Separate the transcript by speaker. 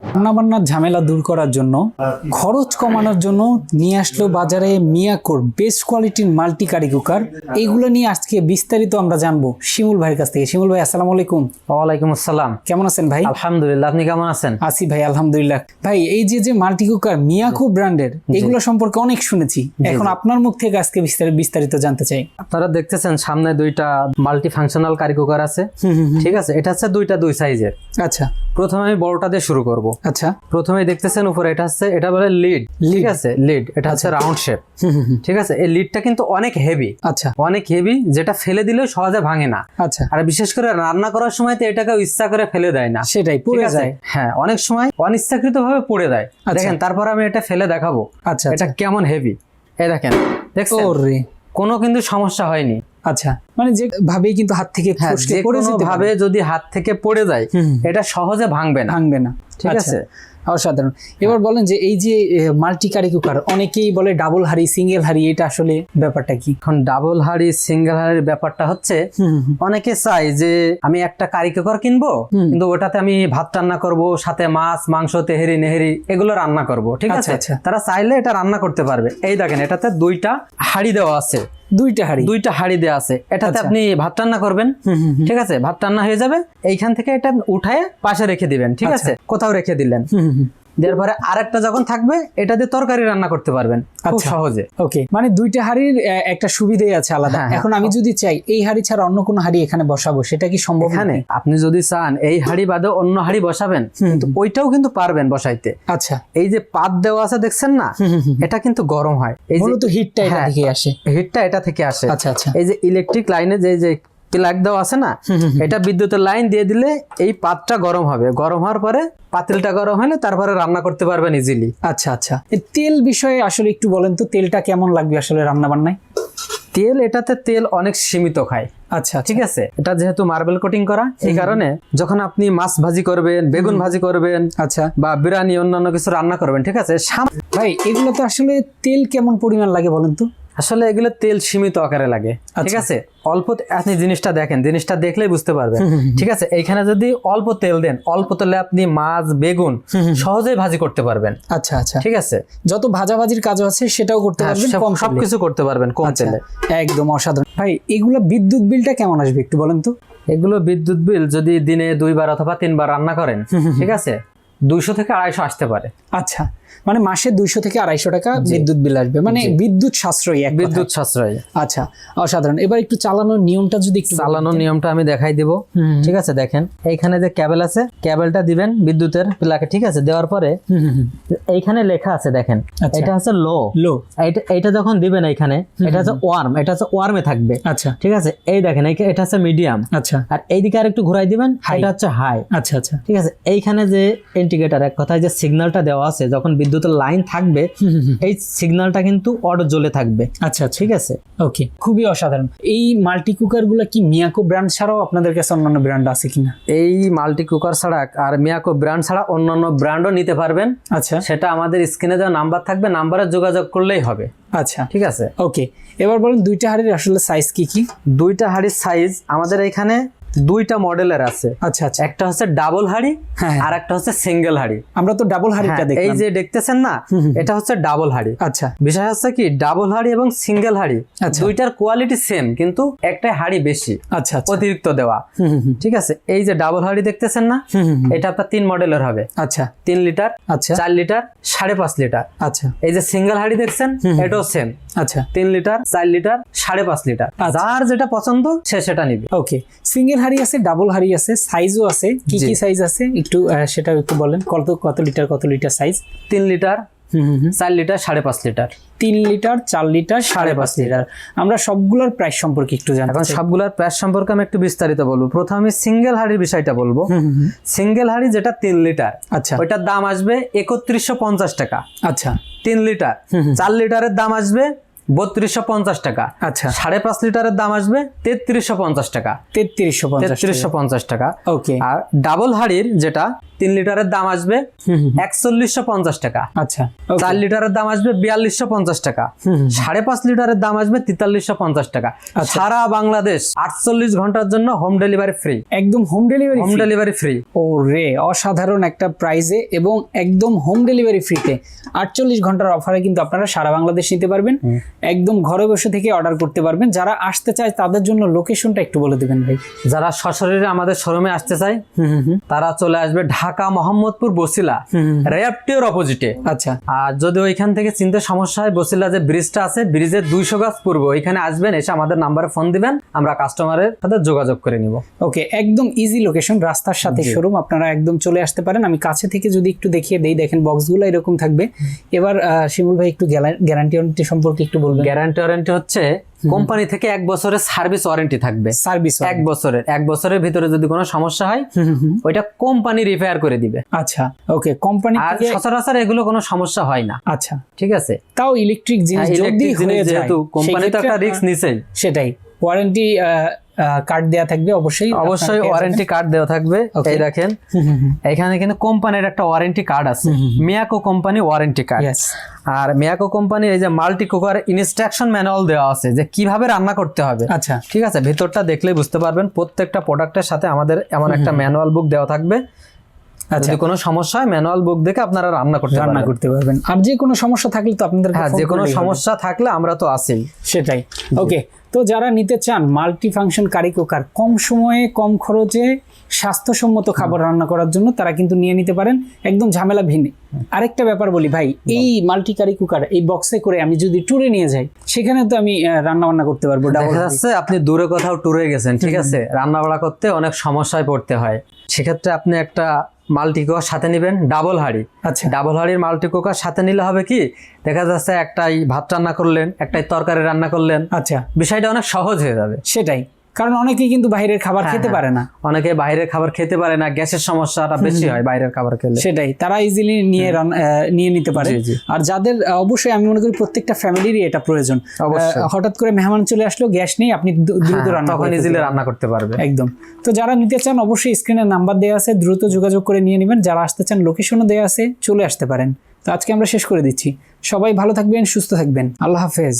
Speaker 1: রান্নাবান্নার ঝামেলা দূর করার জন্য, খরচ কমানোর জন্য নিয়ে আসলো বাজারে মিয়াকোর বেস্ট কোয়ালিটির মাল্টি কারি কুকার। এইগুলো নিয়ে আজকে বিস্তারিত আমরা জানবো শিমুল ভাইয়ের কাছ থেকে। শিমুল ভাই, আসসালামু আলাইকুম।
Speaker 2: ওয়ালাইকুম আসসালাম।
Speaker 1: কেমন আছেন ভাই?
Speaker 2: আলহামদুলিল্লাহ, আপনি কেমন আছেন?
Speaker 1: আছি ভাই, আলহামদুলিল্লাহ। ভাই, এই যে মাল্টি কুকার মিয়াকো ব্র্যান্ডের, এগুলো সম্পর্কে অনেক শুনেছি, এখন আপনার মুখ থেকে আজকে বিস্তারিত জানতে চাই।
Speaker 2: আপনারা দেখতেছেন সামনে দুইটা মাল্টি ফাংশনাল কারি কুকার আছে, ঠিক আছে? এটা হচ্ছে দুই সাইজের।
Speaker 1: আচ্ছা,
Speaker 2: প্রথমে আমি বড়টা দিয়ে শুরু করব।
Speaker 1: আচ্ছা,
Speaker 2: প্রথমে দেখতেছেন উপরে এটা বলে লিড, ঠিক আছে? লিড, এটা হচ্ছে রাউন্ড শেপ, ঠিক আছে? এই লিডটা কিন্তু অনেক হেভি,
Speaker 1: আচ্ছা,
Speaker 2: অনেক হেভি, যেটা ফেলে দিলেও সহজে ভাঙে না।
Speaker 1: আচ্ছা,
Speaker 2: আর বিশেষ করে রান্না করার সময় তো এটাকে ইচ্ছা করে ফেলে দেয় না,
Speaker 1: সেটাই পড়ে যায়।
Speaker 2: হ্যাঁ, অনেক সময় অনিচ্ছাকৃত ভাবে পড়ে দেয়। দেখেন, তারপর আমি এটা ফেলে দেখাবো
Speaker 1: আচ্ছা,
Speaker 2: এটা কেমন হেভি। এই দেখেন, দেখছেন?
Speaker 1: ওরে,
Speaker 2: কোনো কিন্তু সমস্যা হয়নি।
Speaker 1: আচ্ছা, মানে যে ভাবেই কিন্তু হাত থেকে ফসকে পড়ে যেতে
Speaker 2: ভাবে
Speaker 1: পারে।
Speaker 2: যদি হাত থেকে পড়ে যায় এটা সহজে ভাঙবে না, ঠিক আছে?
Speaker 1: অসাধারণ। এবার বলেন যে এই যে মাল্টি কারি কুকার, অনেকেই বলে ডাবল হাড়ি, সিঙ্গেল হাড়ি, এটা আসলে ব্যাপারটা কি?
Speaker 2: এখন ডাবল হাড়ি সিঙ্গেল হাড়ির ব্যাপারটা হচ্ছে, অনেকে চাই যে আমি একটা কারি কুকার কিনবো, কিন্তু ওটাতে আমি ভাত রান্না করব, সাথে মাছ মাংস তেহেরি নেহেরি এগুলো রান্না করব, ঠিক আছে? তারা চাইলে এটা রান্না করতে পারবে। এই দেখেন, এটাতে দুইটা হাড়ি দেওয়া আছে, দুইটা হাড়ি দেওয়া আছে। এটাতে আপনি ভাত রান্না করবেন, ঠিক আছে? ভাত রান্না হয়ে যাবে, এইখান থেকে এটা উঠায় পাশে রেখে দিবেন, ঠিক আছে? কোথাও রেখে দিলেন, দেওয়ার পরে আরেকটা যখন থাকবে এটা দিয়ে তরকারি রান্না করতে পারবেন খুব সহজে।
Speaker 1: ওকে, মানে দুইটা হাড়ির একটা সুবিধাই আছে আলাদা। এখন আমি যদি চাই এই হাড়ি ছাড়া অন্য কোনো হাড়ি এখানে বসাবো, সেটা কি সম্ভব?
Speaker 2: এখানে আপনি যদি চান এই হাড়ি বাদে অন্য হাড়ি বসাবেন, কিন্তু ওইটাও কিন্তু পারবেন বসাইতে।
Speaker 1: আচ্ছা,
Speaker 2: এই যে পাত দেওয়া আছে দেখছেন না, এটা কিন্তু গরম হয়। এই যে
Speaker 1: হিটটা এটা থেকে আসে,
Speaker 2: হিটটা এটা থেকে আসে।
Speaker 1: আচ্ছা, আচ্ছা।
Speaker 2: এই যে ইলেকট্রিক লাইনে যে প্লাগ দেওয়া আছে না, এটা বিদ্যুতের লাইন দিয়ে দিলে এই পাতটা গরম হবে। গরম হওয়ার পরে পাতিলটা গরম হলে তারপরে রান্না করতে পারবেন ইজিলি।
Speaker 1: আচ্ছা, আচ্ছা। তেল বিষয়ে আসলে একটু বলেন তো, তেলটা কেমন লাগবে আসলে রান্না বান্নায়?
Speaker 2: তেল, এটাতে তেল অনেক সীমিত খায়।
Speaker 1: আচ্ছা,
Speaker 2: ঠিক আছে? এটা যেহেতু মার্বেল কোটিং করা, এই কারণে যখন আপনি মাছ ভাজি করবেন, বেগুন ভাজি করবেন,
Speaker 1: আচ্ছা,
Speaker 2: বা বিরিয়ানি অন্যান্য কিছু রান্না করবেন, ঠিক আছে?
Speaker 1: ভাই, এগুলো তো আসলে তেল কেমন পরিমাণ লাগে বলেন তো?
Speaker 2: আসলে এগুলো তেল সীমিত আকারে লাগে, ঠিক আছে? অল্প, আপনি জিনিসটা দেখেন, জিনিসটা দেখলেই বুঝতে পারবেন, ঠিক আছে? এইখানে যদি অল্প তেল দেন, অল্প তেলে আপনি মাছ বেগুন সহজেই ভাজি করতে পারবেন।
Speaker 1: আচ্ছা, আচ্ছা,
Speaker 2: ঠিক আছে?
Speaker 1: যত ভাজাভাজির কাজ আছে সেটাও করতে পারবেন,
Speaker 2: সবকিছু করতে পারবেন কম তেলে।
Speaker 1: একদম অসাধারণ। ভাই, এগুলো বিদ্যুৎ বিলটা কেমন আসবে একটু বলেন তো?
Speaker 2: এগুলো বিদ্যুৎ বিল যদি দিনে 2 বার অথবা 3 বার রান্না করেন, ঠিক আছে, 200 থেকে 250 আসতে পারে।
Speaker 1: আচ্ছা, মানে মাসে 200 থেকে 250 টাকা বিদ্যুৎ বিল আসবে, মানে বিদ্যুৎ সাশ্রয়ী,
Speaker 2: বিদ্যুৎ সাশ্রয়ী।
Speaker 1: আচ্ছা, অসাধারণ। এবার একটু চালানোর নিয়মটা যদি একটু
Speaker 2: চালানোর নিয়মটা আমি দেখাই দিব, ঠিক আছে? দেখেন, এইখানে যে কেবল আছে, কেবলটা দিবেন বিদ্যুতের প্লাগে, ঠিক আছে? দেওয়ার পরে এইখানে লেখা আছে, দেখেন, এটা হচ্ছে লো। এইটা যখন দিবেন এইখানে, এটা হচ্ছে ওয়ার্ম, এটা হচ্ছে ওয়ার্মে থাকবে।
Speaker 1: আচ্ছা,
Speaker 2: ঠিক আছে? এই দেখেন, এটা হচ্ছে মিডিয়াম।
Speaker 1: আচ্ছা,
Speaker 2: আর এইদিকে আর একটু ঘুরাই দিবেন, এটা হচ্ছে হাই।
Speaker 1: আচ্ছা, আচ্ছা,
Speaker 2: ঠিক আছে? এইখানে যে ইন্ডিকেটর, এক কথায় যে সিগন্যালটা দেওয়া আছে, যখন বিদ্যুতের লাইন থাকবে এই সিগন্যালটা কিন্তু অটো জ্বলে থাকবে।
Speaker 1: আচ্ছা,
Speaker 2: ঠিক আছে?
Speaker 1: ওকে, খুবই অসাধারণ। এই মাল্টি কুকার গুলা কি মিয়াকো ব্র্যান্ড ছাড়াও আপনাদের কাছে অন্যান্য ব্র্যান্ড আছে কিনা?
Speaker 2: এই মাল্টি কুকার ছাড়া আর মিয়াকো ব্র্যান্ড ছাড়া অন্যান্য ব্র্যান্ডও নিতে পারবেন।
Speaker 1: আচ্ছা,
Speaker 2: সেটা আমাদের স্ক্রিনে দেওয়া নাম্বার থাকবে, নাম্বারে যোগাযোগ করলেই হবে।
Speaker 1: আচ্ছা,
Speaker 2: ঠিক আছে?
Speaker 1: ওকে, এবার বলেন দুইটা হাড়ির আসলে সাইজ কি কি?
Speaker 2: দুইটা হাড়ির সাইজ আমাদের এখানে দুইটা মডেলের আছে।
Speaker 1: আচ্ছা, আচ্ছা,
Speaker 2: একটা হচ্ছে ডাবল হাড়ি আর একটা হচ্ছে সিঙ্গেল হাড়ি।
Speaker 1: আমরা তো ডাবল হাড়িটা দেখলাম,
Speaker 2: এই যে দেখতেছেন না, এটা হচ্ছে ডাবল হাড়ি।
Speaker 1: আচ্ছা,
Speaker 2: বিষয় হচ্ছে কি, ডাবল হাড়ি এবং সিঙ্গেল হাড়ি দুইটার কোয়ালিটি সেম, কিন্তু একটা হাড়ি বেশি,
Speaker 1: আচ্ছা,
Speaker 2: অতিরিক্ত দেওয়া। ঠিক আছে? এই যে ডাবল হাড়ি দেখতেছেন না, এটা আপনার 3 মডেলের হবে।
Speaker 1: আচ্ছা,
Speaker 2: 3 লিটার,
Speaker 1: আচ্ছা,
Speaker 2: 4 লিটার, 5.5 লিটার।
Speaker 1: আচ্ছা,
Speaker 2: এই যে সিঙ্গেল হাড়ি দেখছেন, এটাও সেম।
Speaker 1: আচ্ছা,
Speaker 2: 3 লিটার, 4 লিটার, 5.5 লিটার। যার যেটা পছন্দ সে সেটা নিবে।
Speaker 1: ওকে, সিঙ্গেল হাড়ি আছে, ডাবল হাড়ি আছে, সাইজও আছে। কি কি সাইজ আছে একটু সেটা একটু বলেন, কত litre size?
Speaker 2: 3 litre, 4 litre, 5.5 litre.
Speaker 1: 3 litre, 4 litre, 5.5 litre. আমরা সবগুলোর প্রাইস সম্পর্কে একটু জানতে চাই।
Speaker 2: এখন সবগুলোর প্রাইস সম্পর্কে আমি একটু বিস্তারিত বলবো। প্রথমে আমি সিঙ্গেল হাড়ির বিষয়টা বলবো। সিঙ্গেল হাড়ি যেটা 3 লিটার,
Speaker 1: আচ্ছা,
Speaker 2: ওইটার দাম আসবে 3150 টাকা।
Speaker 1: আচ্ছা,
Speaker 2: 3 লিটার। 4 লিটারের দাম আসবে 3250 টাকা।
Speaker 1: আচ্ছা
Speaker 2: 5.5 লিটারের দাম আসবে 3350 টাকা।
Speaker 1: 3350
Speaker 2: টাকা।
Speaker 1: ওকে।
Speaker 2: আর ডাবল হাড়ির যেটা 3 লিটারের দাম আসবে 4150 টাকা।
Speaker 1: আচ্ছা
Speaker 2: 4 লিটারের দাম আসবে 4250 টাকা। 5.5 লিটারের দাম আসবে 4350 টাকা। সারা বাংলাদেশ 48 ঘন্টার জন্য হোম ডেলিভারি ফ্রি।
Speaker 1: একদম হোম ডেলিভারি
Speaker 2: ফ্রি।
Speaker 1: ও রে, অসাধারণ একটা প্রাইজে এবং একদম হোম ডেলিভারি ফ্রিতে 48 ঘন্টার অফারে কিন্তু আপনারা সারা বাংলাদেশ নিতে পারবেন। একদম ঘরে বসে থেকে অর্ডার করতে পারবেন। যারা আসতে চায় তাদের জন্য লোকেশনটা একটু বলে দিবেন ভাই।
Speaker 2: যারা সশরীরে আমাদের শোরুমে আসতে চায় তারা চলে আসবে ঢাকা মোহাম্মদপুর বসিলা র্যাপটিওর অপোজিটে।
Speaker 1: আচ্ছা,
Speaker 2: আর যদি ওইখান থেকে চিনতে সমস্যা হয়, বসিলা যে ব্রিজটা আছে, ব্রিজের 200 গজ পূর্ব ওইখানে আসবেন, এসে আমাদের নাম্বারে ফোন দিবেন, আমরা কাস্টমারের সাথে যোগাযোগ করে নিব।
Speaker 1: ওকে, একদম ইজি লোকেশন, রাস্তার সাথে শোরুম, আপনারা একদম চলে আসতে পারেন। আমি কাছে থেকে যদি একটু দেখিয়ে দেই, দেখেন বক্সগুলো এরকম থাকবে। এবার শিমুল ভাই একটু গ্যারান্টি ওয়ারেন্টি সম্পর্কে একটু বলবেন।
Speaker 2: গ্যারান্টি ওয়ারেন্টি হচ্ছে কোম্পানি থেকে 1 বছরের সার্ভিস ওয়ারেন্টি থাকবে।
Speaker 1: সার্ভিস
Speaker 2: 1 বছরের ভিতরে যদি কোনো সমস্যা হয় ওইটা কোম্পানি রিপেয়ার করে দিবে।
Speaker 1: আচ্ছা, ওকে, কোম্পানি
Speaker 2: আর সচরাচর এগুলো কোনো সমস্যা হয় না।
Speaker 1: আচ্ছা,
Speaker 2: ঠিক আছে।
Speaker 1: তাও ইলেকট্রিক জিনিস যদি হয়ে যায়,
Speaker 2: যেহেতু কোম্পানি তো একটা রিস্ক নিছেই,
Speaker 1: সেটাই ওয়ারেন্টি কার্ড দেয়া থাকবে। অবশ্যই
Speaker 2: ওয়ারেন্টি কার্ড দেওয়া থাকবে। এই দেখেন এখানে কিন্তু কোম্পানির একটা ওয়ারেন্টি কার্ড আছে, মিয়াকো কোম্পানি ওয়ারেন্টি কার্ড। আর মিয়াকো কোম্পানি এই যে মাল্টি কুকার ইনস্ট্রাকশন ম্যানুয়াল দেওয়া আছে যে কিভাবে রান্না করতে হবে।
Speaker 1: আচ্ছা,
Speaker 2: ঠিক আছে, ভিতরটা দেখলেই বুঝতে পারবেন। প্রত্যেকটা প্রোডাক্টের সাথে আমাদের এমন একটা ম্যানুয়াল বুক দেওয়া থাকবে। যদি কোনো সমস্যা হয় ম্যানুয়াল বুক দেখে আপনারা রান্না করতে পারবেন।
Speaker 1: আর যে কোনো সমস্যা থাকলে তো আপনাদের,
Speaker 2: হ্যাঁ, যে কোনো সমস্যা থাকলে আমরা তো আছেই।
Speaker 1: সেটাই। ওকে, তো যারা নিতে চান মাল্টি ফাংশন কারি কুকার, কম সময়ে কম খরচে স্বাস্থ্যসম্মত খাবার রান্না করার জন্য, তারা কিন্তু নিয়ে নিতে পারেন, একদম ঝামেলা ভিন্ন। আরেকটা ব্যাপার বলি ভাই, এই মাল্টি কারি কুকার এই বক্সে করে আমি যদি ট্যুরে নিয়ে যাই, সেখানে তো আমি রান্না বান্না করতে পারবো।
Speaker 2: দেখা যাচ্ছে আপনি দূরে কোথাও ট্যুরে গেছেন, ঠিক আছে, রান্না বান্না করতে অনেক সমস্যায় পড়তে হয়, সেক্ষেত্রে আপনি একটা মাল্টি কুকার সাথে নেবেন, ডাবল হাঁড়ি।
Speaker 1: আচ্ছা,
Speaker 2: ডাবল হাঁড়ির মাল্টি কুকার সাথে নিলে হবে কি, দেখা যাচ্ছে একটাই ভাত রান্না করলেন, একটাই তরকারি রান্না করলেন।
Speaker 1: আচ্ছা,
Speaker 2: বিষয়টা অনেক সহজ হয়ে যাবে।
Speaker 1: সেটাই, কারণ অনেকেই কিন্তু বাইরের খাবার খেতে পারে না।
Speaker 2: অনেকে বাইরের খাবার খেতে পারে না, গ্যাসের সমস্যাটা বেশি হয় বাইরের খাবার খেলে।
Speaker 1: সেটাই, তারা ইজিলি নিয়ে নিতে পারে। আর যাদের, অবশ্যই আমি মনে করি প্রত্যেকটা ফ্যামিলিরই এটা প্রয়োজন। হঠাৎ করে মেহমান চলে আসলো, গ্যাস নেই, আপনি দ্রুত
Speaker 2: রান্না করতে পারবে।
Speaker 1: একদম। তো যারা নিতে চান অবশ্যই স্ক্রিনে নাম্বার দেওয়া আছে, দ্রুত যোগাযোগ করে নিয়ে নেবেন। যারা আসতে চান লোকেশনও দেওয়া আছে, চলে আসতে পারেন। তো আজকে আমরা শেষ করে দিচ্ছি। সবাই ভালো থাকবেন, সুস্থ থাকবেন। আল্লাহ হাফেজ।